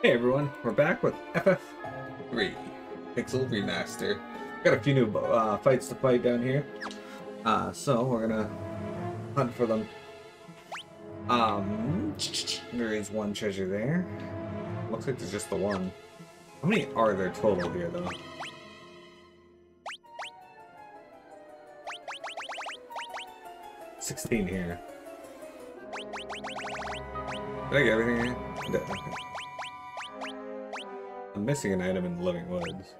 Hey everyone, we're back with FF3 Pixel Remaster. Got a few new fights to fight down here, so we're gonna hunt for them. There is one treasure there. Looks like there's just the one. How many are there total here, though? 16 here. Did I get everything here? Okay. I'm missing an item in the Living Woods.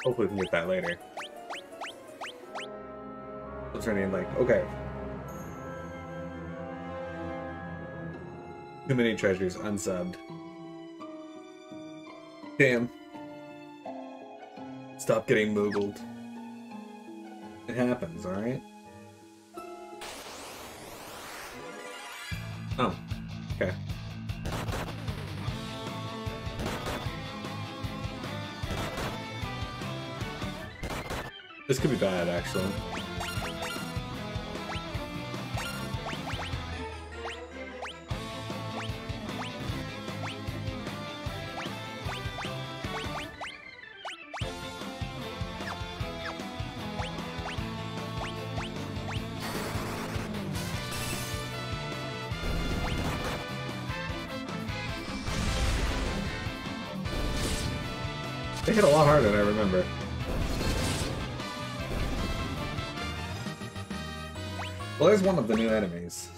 Hopefully we can get that later. What's her name like? Okay. Too many treasures, unsubbed. Damn. Stop getting moogled. It happens, alright? Oh. Okay. This could be bad, actually. They hit a lot harder than I remember. Well, there's one of the new enemies.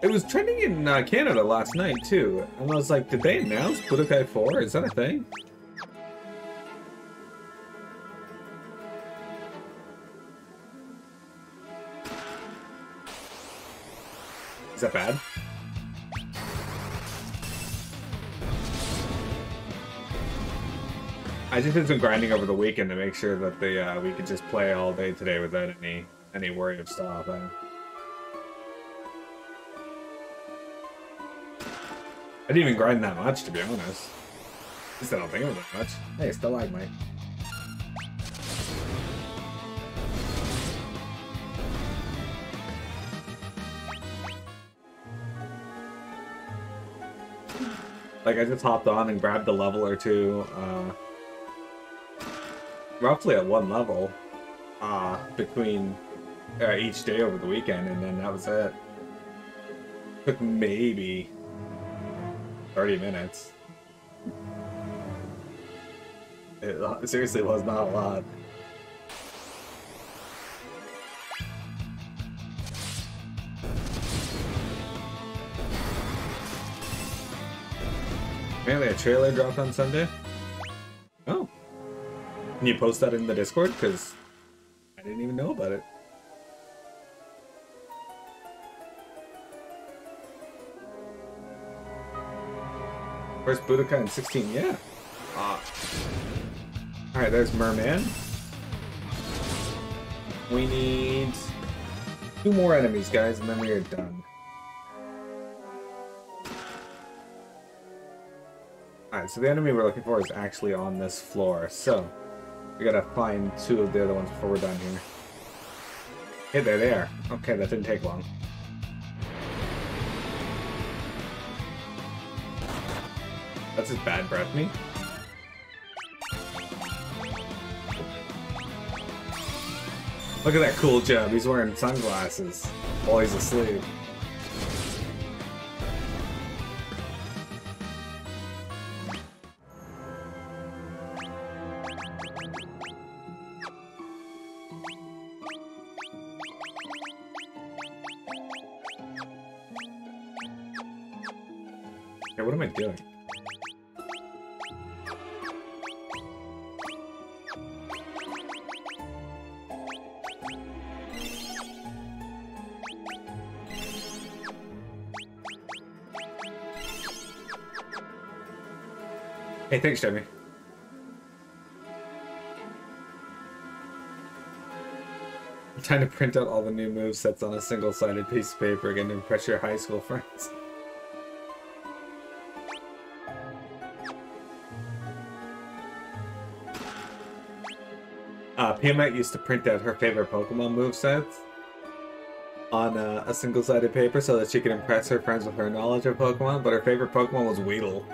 It was trending in Canada last night, too. And I was like, did they announce Budokai 4? Is that a thing? Is that bad? I just did some grinding over the weekend to make sure that we could just play all day today without any worry of stopping. I didn't even grind that much, to be honest. At least I don't think it was that much. Hey, still lag, mate. Like, I just hopped on and grabbed a level or two, roughly at one level, between each day over the weekend, and then that was it. Took maybe 30 minutes. It seriously was not a lot. Apparently a trailer dropped on Sunday. Oh. Can you post that in the Discord? Because I didn't even know about it. Where's Budokai in 16? Yeah. Alright, there's Merman. We need 2 more enemies, guys, and then we are done. Alright, so the enemy we're looking for is actually on this floor, so we gotta find 2 of the other ones before we're done here. Hey, there they are. Okay, that didn't take long. That's his bad breath me. Look at that cool job. He's wearing sunglasses while he's asleep. Hey, what am I doing? Hey, thanks, Jimmy. I'm trying to print out all the new movesets on a single-sided piece of paper again to impress your high school friends. Piamat used to print out her favorite Pokemon movesets on a single-sided paper so that she could impress her friends with her knowledge of Pokemon, but her favorite Pokemon was Weedle.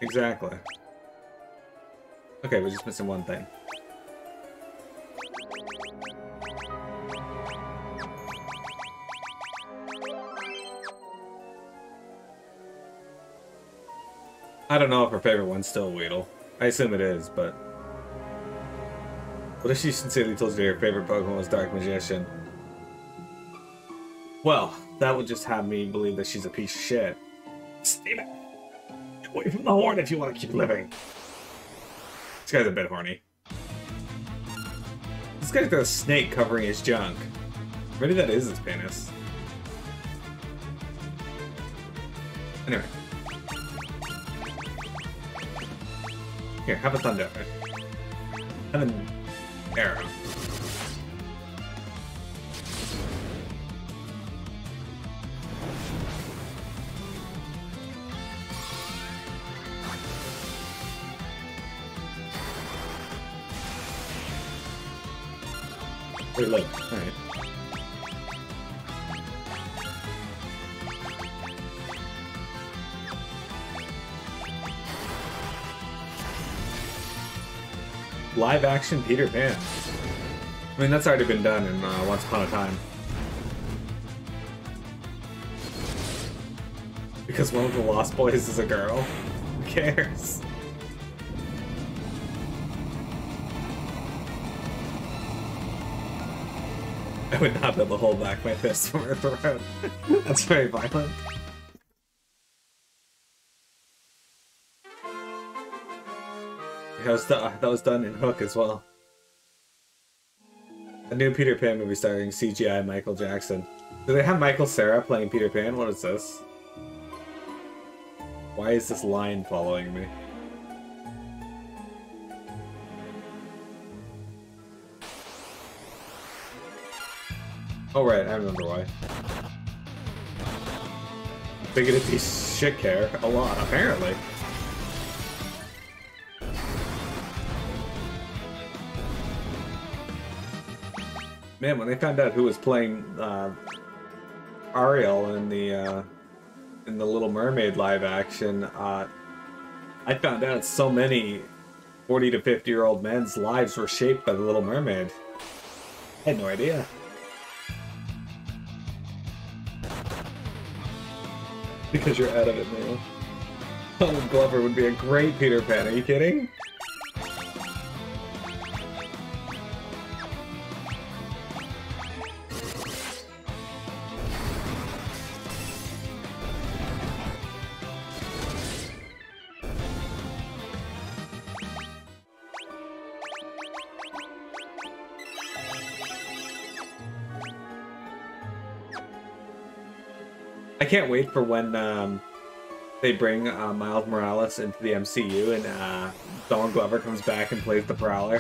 Exactly. Okay, we're just missing one thing. I don't know if her favorite one's still Weedle. I assume it is, but... What if she sincerely told you her favorite Pokemon was Dark Magician? Well, that would just have me believe that she's a piece of shit. Steven! Get away from the horn if you want to keep living! This guy's a bit horny. This guy's got a snake covering his junk. Maybe that is his penis. Anyway. Here, have a thunder. Have an arrow. Wait, look. Alright. Live action Peter Pan. I mean, that's already been done in Once Upon a Time. Because one of the Lost Boys is a girl. Who cares? I would not be able to hold back my fist from her throat. That's very violent. That was done in Hook as well. A new Peter Pan movie starring CGI Michael Jackson. Do they have Michael Cera playing Peter Pan? What is this? Why is this line following me? Oh right, I remember why. Bigoted piece of shit care. A lot, apparently. Man, when they found out who was playing Ariel in the Little Mermaid live action, I found out so many 40 to 50-year-old men's lives were shaped by the Little Mermaid. I had no idea. Because you're out of it now. Donald Glover would be a great Peter Pan, are you kidding? I can't wait for when they bring Miles Morales into the MCU and Donald Glover comes back and plays the Prowler.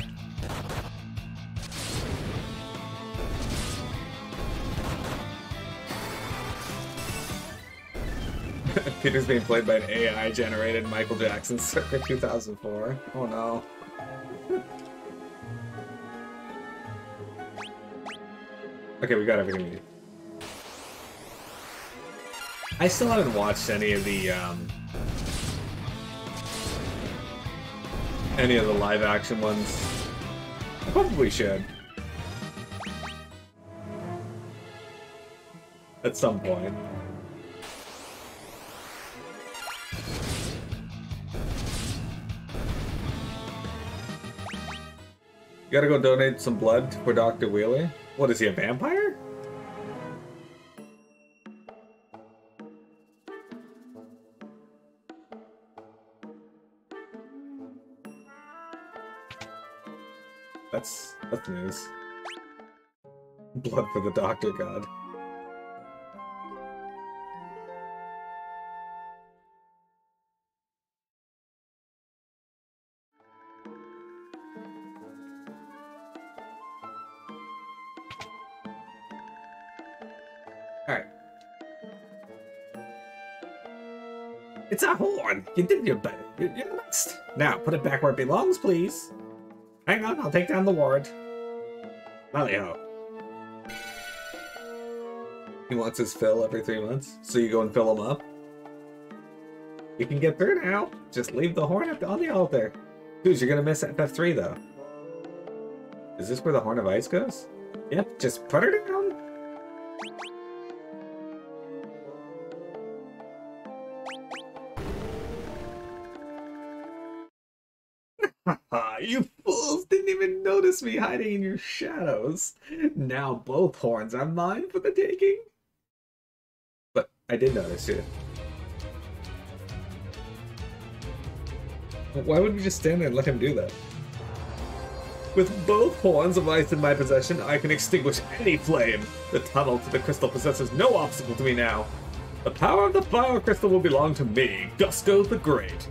Peter's being played by an AI-generated Michael Jackson circa 2004. Oh no. Okay, we got everything we need. I still haven't watched any of the live action ones. I probably should. At some point. You gotta go donate some blood for Dr. Wheeler? What, is he a vampire? That's news. Blood for the Doctor God. Alright. It's a horn! You did your best. You're the best. Now, put it back where it belongs, please. Hang on, I'll take down the ward. Malio. He wants his fill every 3 months, so you go and fill him up. You can get through now. Just leave the horn on the altar. Dude, you're gonna miss FF3 though. Is this where the Horn of Ice goes? Yep, just put her down. Haha, you fools didn't even notice me hiding in your shadows. Now both horns are mine for the taking. But I did notice you. Why would we just stand there and let him do that? With both horns of ice in my possession, I can extinguish any flame. The tunnel to the crystal possesses no obstacle to me now. The power of the fire crystal will belong to me, Gusto the Great.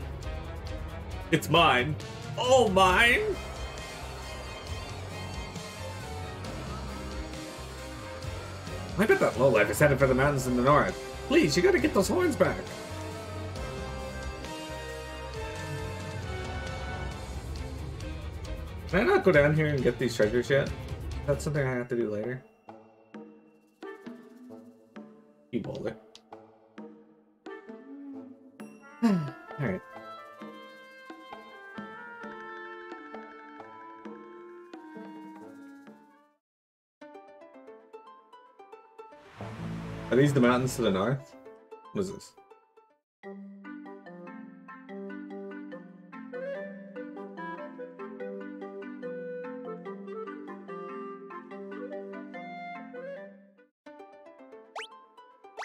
It's mine. All mine! I bet that lowlife is headed for the mountains in the north. Please, you gotta get those horns back. Can I not go down here and get these treasures yet? That's something I have to do later. You boulder. Alright. Are these the mountains to the north? What is this?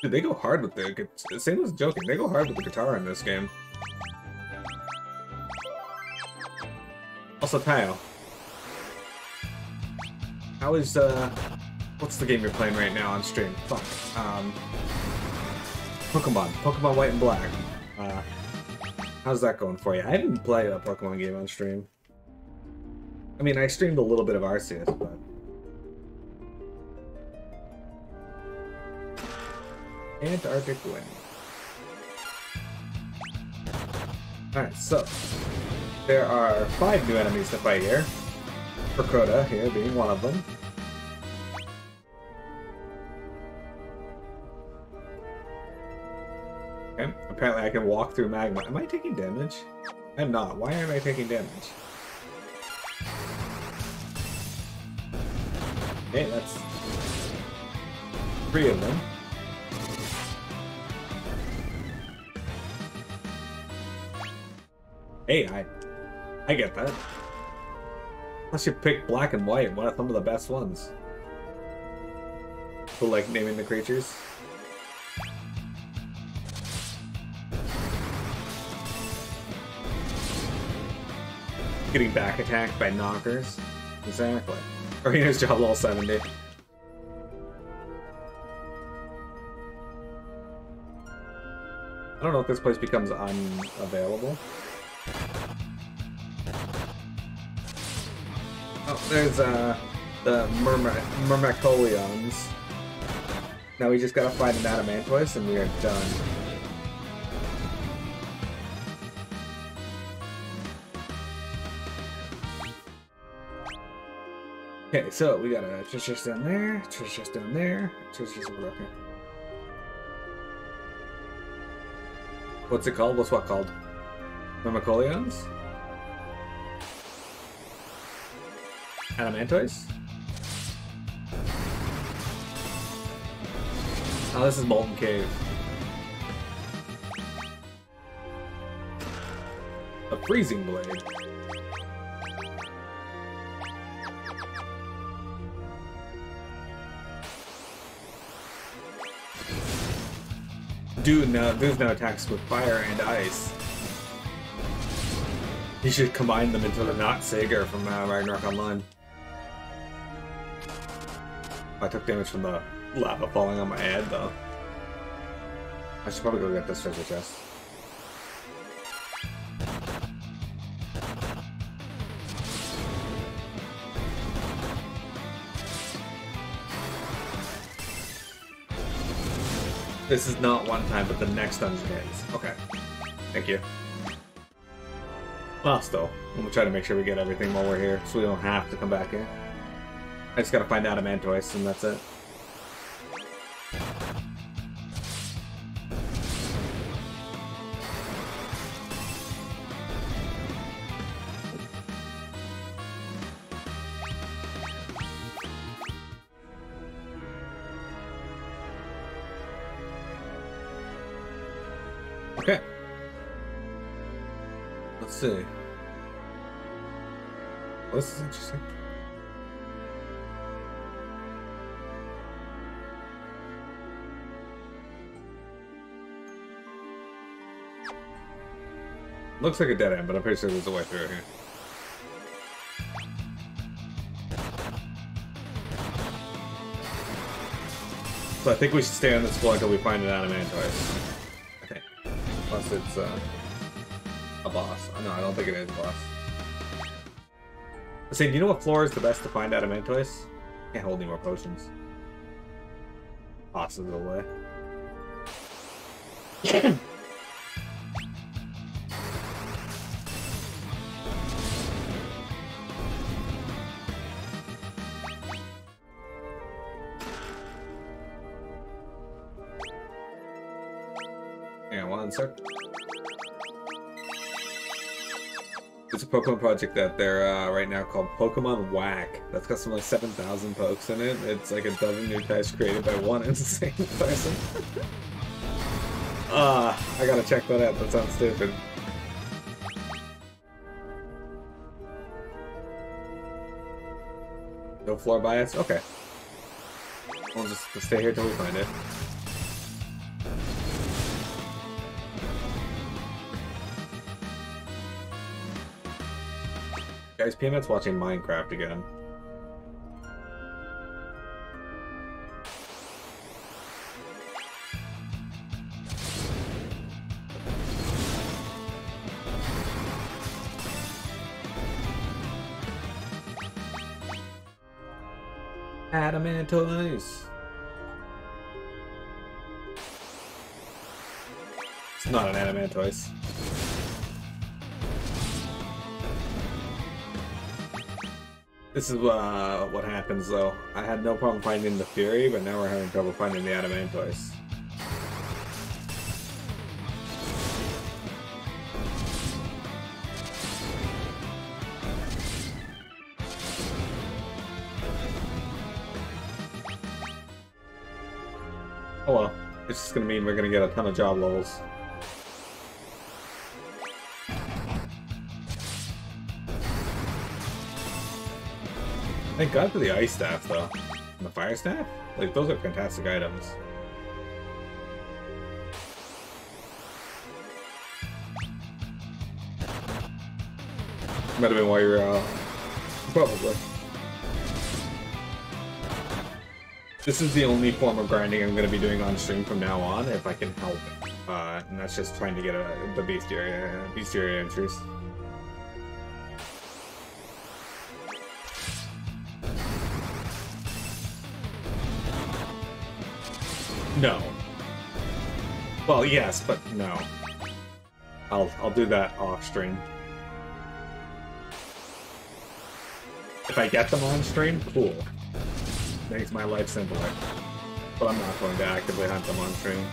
Dude, they go hard with the guitar. Same as joking, they go hard with the guitar in this game. Also, Tayo. How is, what's the game you're playing right now on stream? Fuck. Pokemon White and Black. How's that going for you? I haven't played a Pokemon game on stream. I mean, I streamed a little bit of Arceus, but... Antarctic Wind. Alright, so... there are 5 new enemies to fight here. Crota here being one of them. Okay, apparently I can walk through magma. Am I taking damage? I'm not. Why am I taking damage? Okay, that's 3 of them. Hey, I get that. Plus you pick black and white, one of some of the best ones. Who like naming the creatures? Getting back attacked by knockers. Exactly. Arena's job level 70. I don't know if this place becomes unavailable. Oh, there's the Myrmecolions. Now we just gotta find an Adamantoise and we are done. Okay, so we got a Trish's down there, Trish's down there, Trish's broken. What's it called? What's what called? Myrmecolions? Adamantoise? Oh, this is Molten Cave. A Freezing Blade. Dude, no, there's no attacks with fire and ice. You should combine them into the Not Sager from Ragnarok Online. I took damage from the lava falling on my head, though. I should probably go get this treasure chest. This is not one time, but the next dungeon is. Okay. Thank you. Well, still, we'll try to make sure we get everything while we're here, so we don't have to come back here. I just gotta find Adamantoise, and that's it. Okay. Let's see. Well, this is interesting. Looks like a dead end, but I'm pretty sure there's a way through here. So I think we should stay on this floor until we find an Adamantoise. I think. Unless it's a boss. No, I don't think it is a boss. I say, do you know what floor is the best to find Adamantoise? Can't hold any more potions. Tosses it away. Hang on one sec. There's a Pokemon project out there right now called Pokemon Whack. That's got some like 7,000 pokes in it. It's like a dozen new types created by one insane person. I gotta check that out. That sounds stupid. No floor bias? Okay. We'll just stay here till we find it. Guys, Peanut's watching Minecraft again. Adamantoise. It's not an Adamantoise. This is what happens, though. I had no problem finding the Fury, but now we're having trouble finding the Adamantoise. Oh well. It's just gonna mean we're gonna get a ton of job levels. Thank God for the Ice Staff, though. And the Fire Staff? Like, those are fantastic items. Might have been while you're out. Probably. This is the only form of grinding I'm going to be doing on stream from now on, if I can help it. And that's just trying to get the bestiaria entries. No. Well, yes, but no. I'll do that off stream. If I get them on stream, cool. Makes my life simpler. But I'm not going to actively hunt them on stream.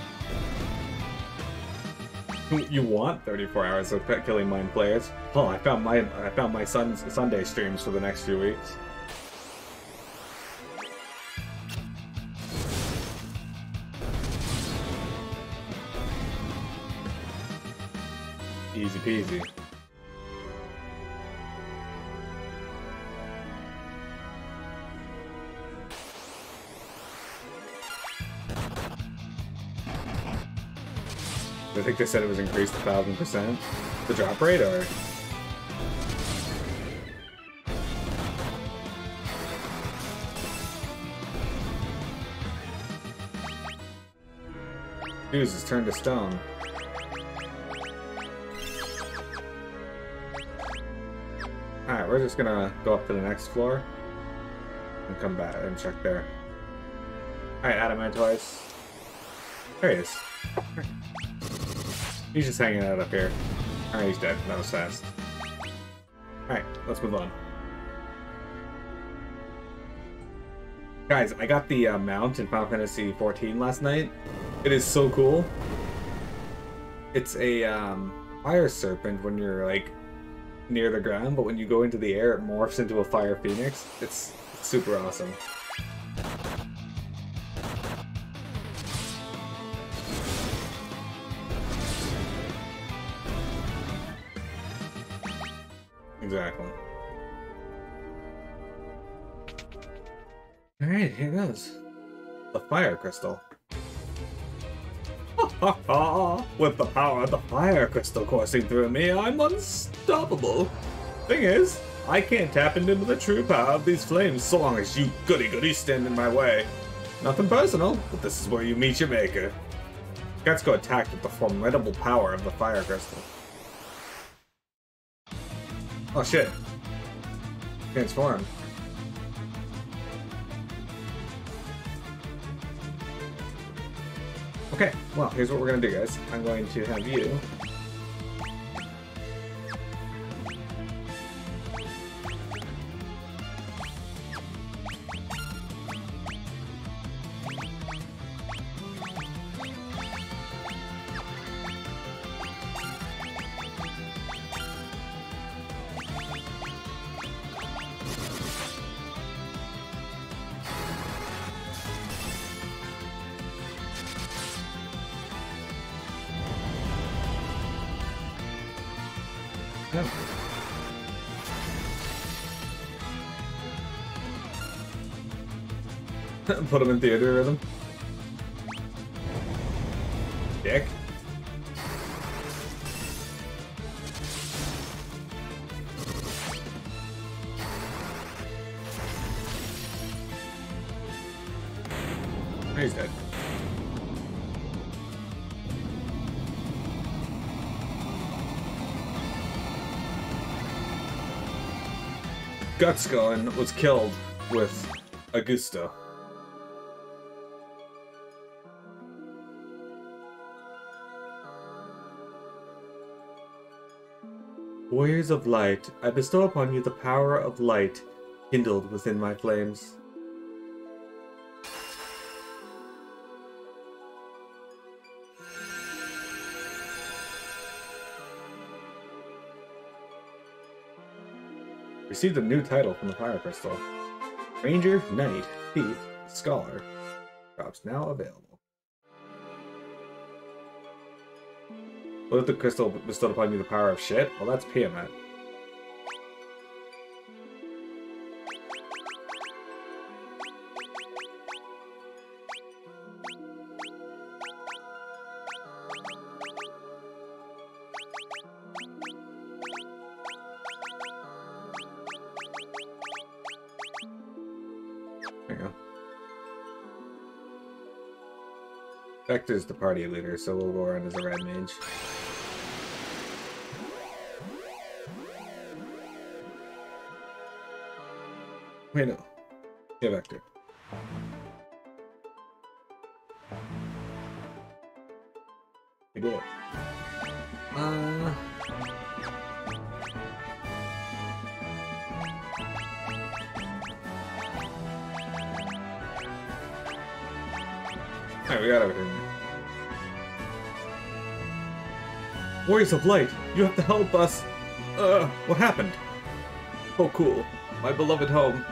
You want 34 hours of killing mine players? Oh, I found my son's Sunday streams for the next few weeks. Easy peasy. I think they said it was increased 1,000%. The drop rate, or? Fuse is turned to stone. Alright, we're just gonna go up to the next floor and come back and check there. Alright, Adamantoise. There he is. He's just hanging out up here. Alright, he's dead. That was fast. Alright, let's move on. Guys, I got the mount in Final Fantasy XIV last night. It is so cool. It's a fire serpent when you're like near the ground, but when you go into the air, it morphs into a fire phoenix. It's super awesome. Exactly. Alright, here goes. The fire crystal. With the power of the fire crystal coursing through me, I'm unstoppable. Thing is, I can't tap into the true power of these flames so long as you goody-goody stand in my way. Nothing personal, but this is where you meet your maker. Getsuko attacked with the formidable power of the fire crystal. Oh shit. Transform. Okay, well, here's what we're gonna do, guys. I'm going to have you... Put him in theater rhythm. Dick. He's dead. Gutsco was killed with Augusto. Warriors of light, I bestow upon you the power of light kindled within my flames. Received a new title from the Fire Crystal. Ranger, Knight, Thief, Scholar. Drops now available. What if the crystal bestowed upon you the power of shit? Well, that's Piamat. There you go. Vector's the party leader, so we'll go around as a red mage. Wait, no. Yeah, Vector. We did it. Alright, we got everything. Warriors of Light, you have to help us. What happened? Oh, cool. My beloved home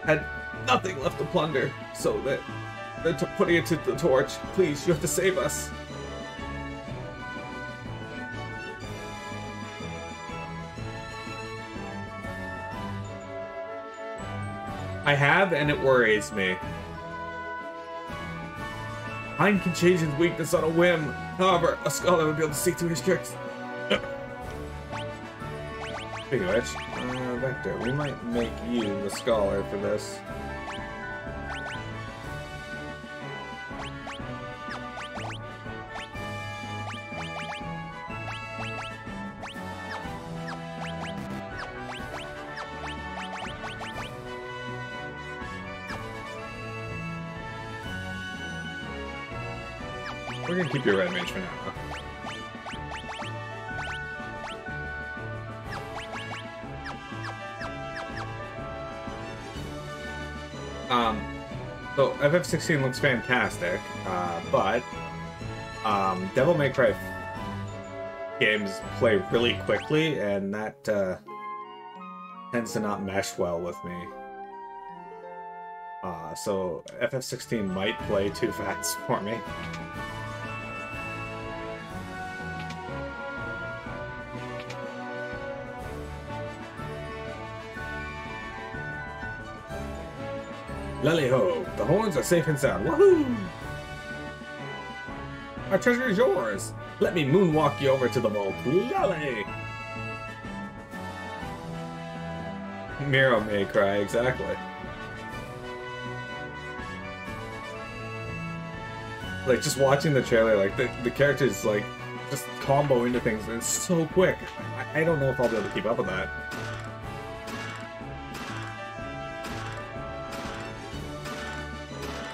had nothing left to plunder, so they're putting it to the torch. Please, you have to save us. I have, and it worries me. Mind can change his weakness on a whim. However, a scholar would be able to see through his tricks. Speaking of which, Vector, we might make you the scholar for this. We're gonna keep your red mage for now, huh? Um, so FF16 looks fantastic, but Devil May Cry games play really quickly, and that tends to not mesh well with me. So FF16 might play too fast for me. Lally ho! The horns are safe and sound. Woohoo! Our treasure is yours! Let me moonwalk you over to the vault. Lally! Miro may cry, exactly. Like, just watching the trailer, like, the characters, like, just combo into things, and it's so quick. I don't know if I'll be able to keep up with that.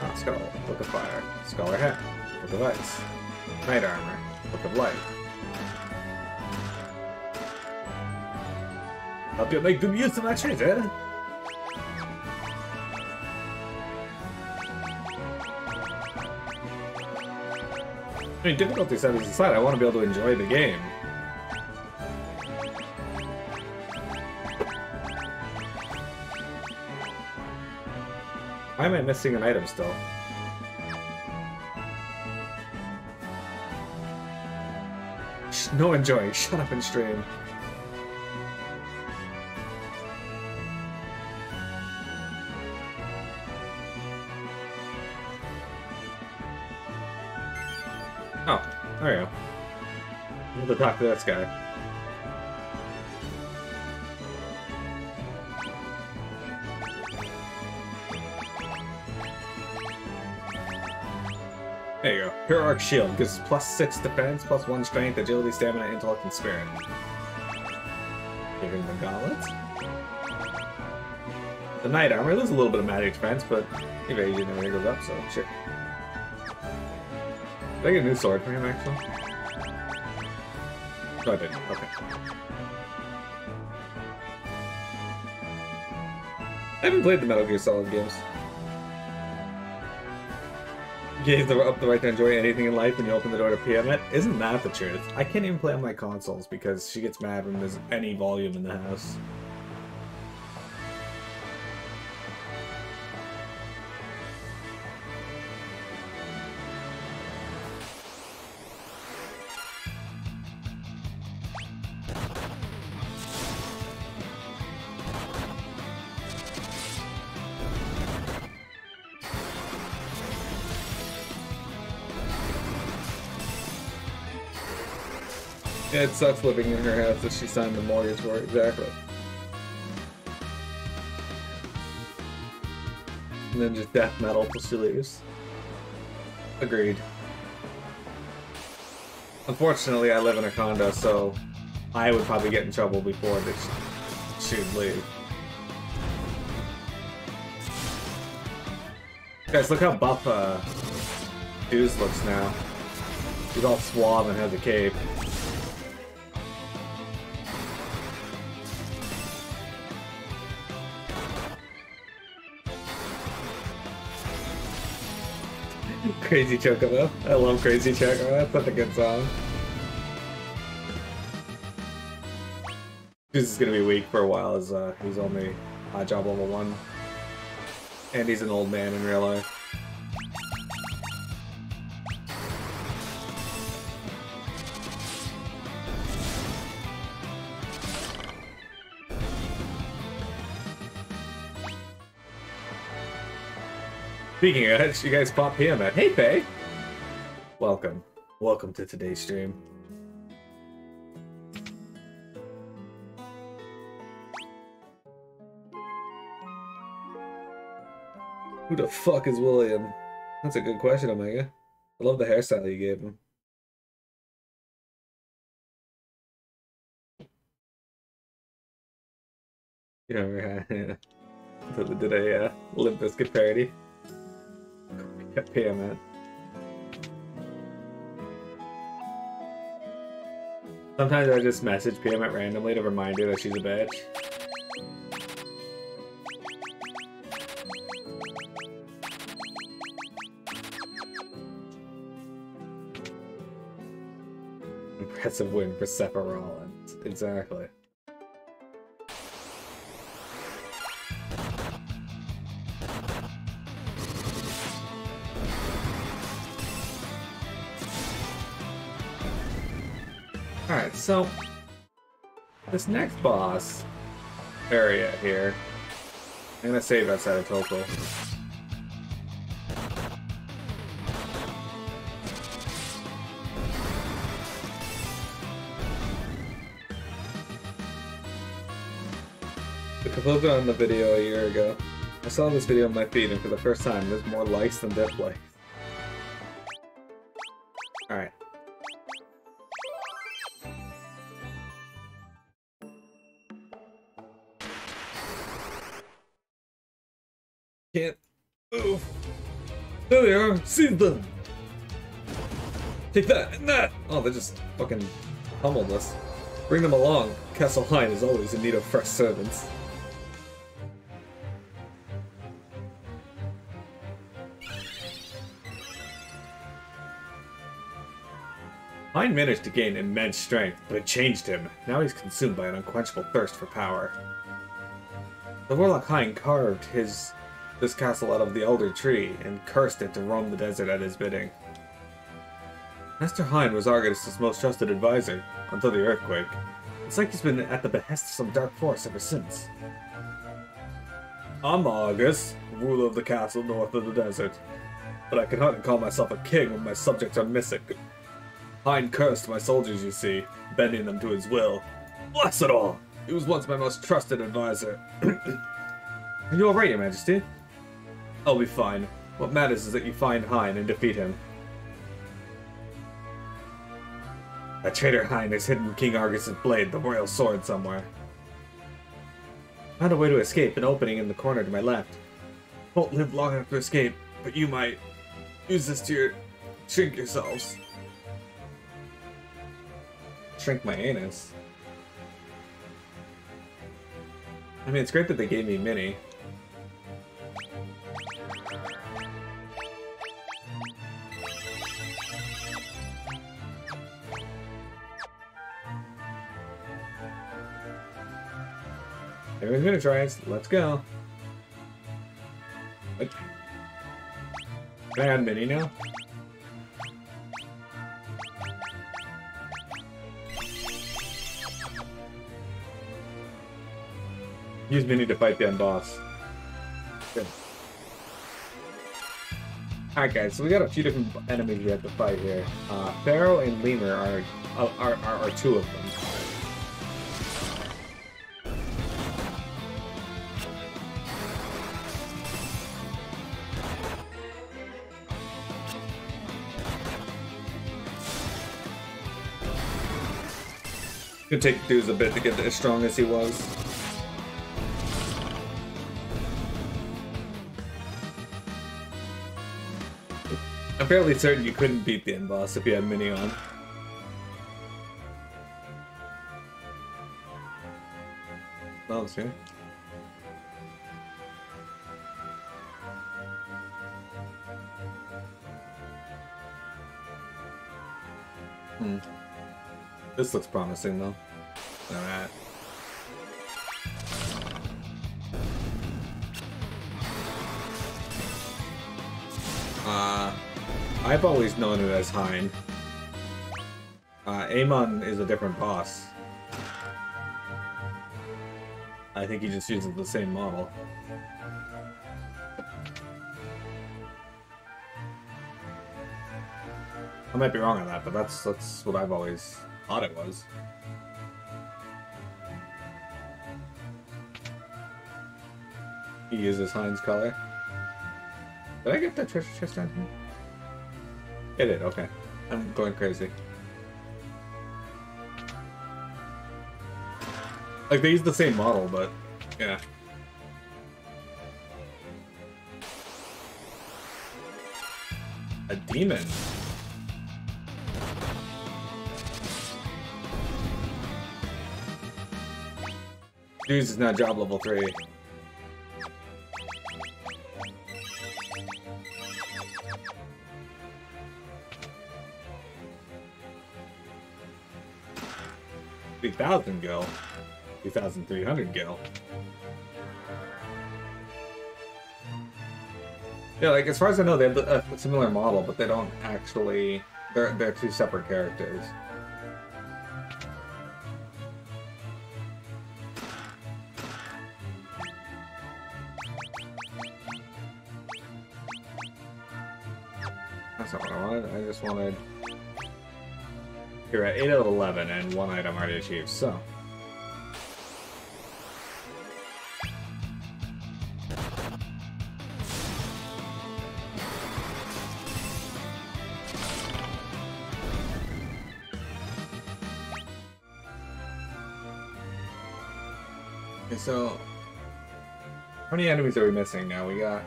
Ah, Scholar, Book of Fire. Scholar Hat, Book of Ice. Knight Armor, Book of Light. Help you make good use of that treasure. I mean, difficulty settings aside, I want to be able to enjoy the game. Why am I missing an item still? No enjoying. Shut up and stream. Oh, there you go. I'm going to talk to this guy. There you go. Heroic Shield gives +6 defense, +1 strength, agility, stamina, intellect, and spirit. Giving the gauntlet. The Knight Armor, there's a little bit of magic defense, but evasion and everything goes up, so sure. Did I get a new sword for him, actually? No, I didn't. Okay. I haven't played the Metal Gear Solid games. Gave up the right to enjoy anything in life when you open the door to PM it. Isn't that the truth? I can't even play on my consoles because she gets mad when there's any volume in the house. Yeah, it sucks living in her house that she signed the mortgage for. Exactly. And then just death metal till she leaves. Agreed. Unfortunately, I live in a condo, so I would probably get in trouble before she'd leave. Guys, look how buff Deuce looks now. He's all suave and has a cape. Crazy Chocobo. I love Crazy Chocobo. That's such a good song. This is gonna be weak for a while as he's only job level 1. And he's an old man in real life. Speaking of it, you guys pop PM at. Hey, Faye! Welcome. Welcome to today's stream. Who the fuck is William? That's a good question, Omega. I love the hairstyle you gave him. You know, did a Limp Bizkit parody. PM it. Sometimes I just message PM it randomly to remind her that she's a bitch. Impressive win for Sephiroth. Exactly. Alright, so this next boss area here, I'm gonna save outside of Topol. I posted on the video a year ago. I saw this video on my feed, and for the first time, there's more likes than dislikes. Alright. Can't move. There they are. Seize them. Take that and that. Oh, they just fucking pummeled us. Bring them along. Castle Hein is always in need of fresh servants. Hein managed to gain immense strength, but it changed him. Now he's consumed by an unquenchable thirst for power. The Warlock Hein carved this castle out of the Elder Tree and cursed it to roam the desert at his bidding. Master Hein was Argus' most trusted advisor, until the earthquake. It's like he's been at the behest of some dark force ever since. I'm Argus, ruler of the castle north of the desert. But I can hardly call myself a king when my subjects are missing. Hein cursed my soldiers, you see, bending them to his will. Bless it all! He was once my most trusted advisor. Are you alright, Your Majesty? I'll be fine. What matters is that you find Hein and defeat him. That traitor Hein has hidden King Argus' blade, the royal sword, somewhere. I found a way to escape, an opening in the corner to my left. Won't live long enough to escape, but you might. Use this to shrink yourselves. Shrink my anus. I mean, it's great that they gave me Mini. Everyone's gonna try it. Let's go. What? Can I add Mini now? Use Mini to fight the end boss. Good. Alright guys, so we got a few different enemies we have to fight here. Pharaoh and Lemur are two of them. It's gonna take dudes a bit to get as strong as he was. I'm fairly certain you couldn't beat the end boss if you had Mini on. No, that's good. This looks promising though. Alright. I've always known it as Hein. Amon is a different boss. I think he just uses the same model. I might be wrong on that, but that's what I've always thought it was. He uses Hein's color. Did I get that treasure chest down here? It did, okay. I'm going crazy. Like, they use the same model, but yeah. A demon. Dudes is now job level 3. 3,000 gil. 2,300 gil. Yeah, like, as far as I know, they have a similar model, but they don't actually... They're two separate characters. That's not what I wanted. I just wanted... You're at 8 out of 11, and one item already achieved, so... Okay, so... How many enemies are we missing now? We got...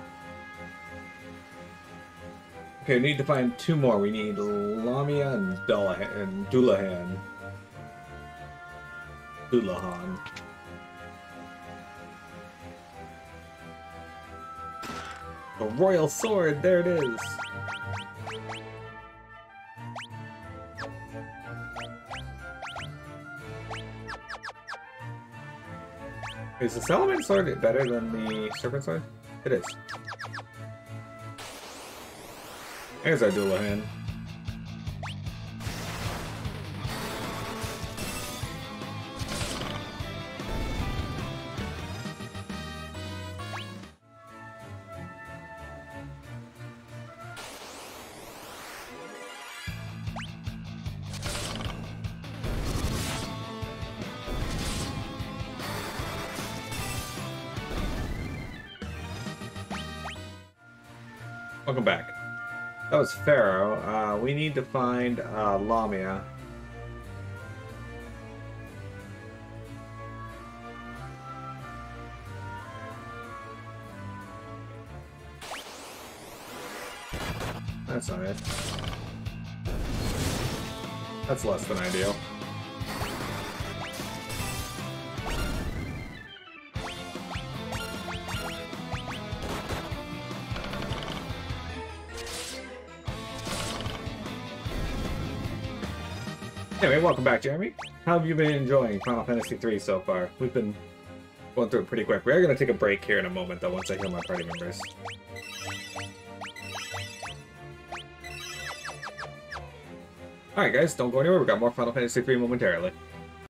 Okay, we need to find 2 more. We need Lamia and Dullahan. Dullahan. A royal sword, there it is! Is the Salamander sword better than the Serpent sword? It is. Here's our Dullahan. Welcome back. That was Pharaoh. We need to find Lamia. That's not it. That's less than ideal. Anyway, welcome back, Jeremy. How have you been enjoying Final Fantasy III so far? We've been going through it pretty quick. We are going to take a break here in a moment, though, once I heal my party members. Alright, guys, don't go anywhere. We've got more Final Fantasy III momentarily.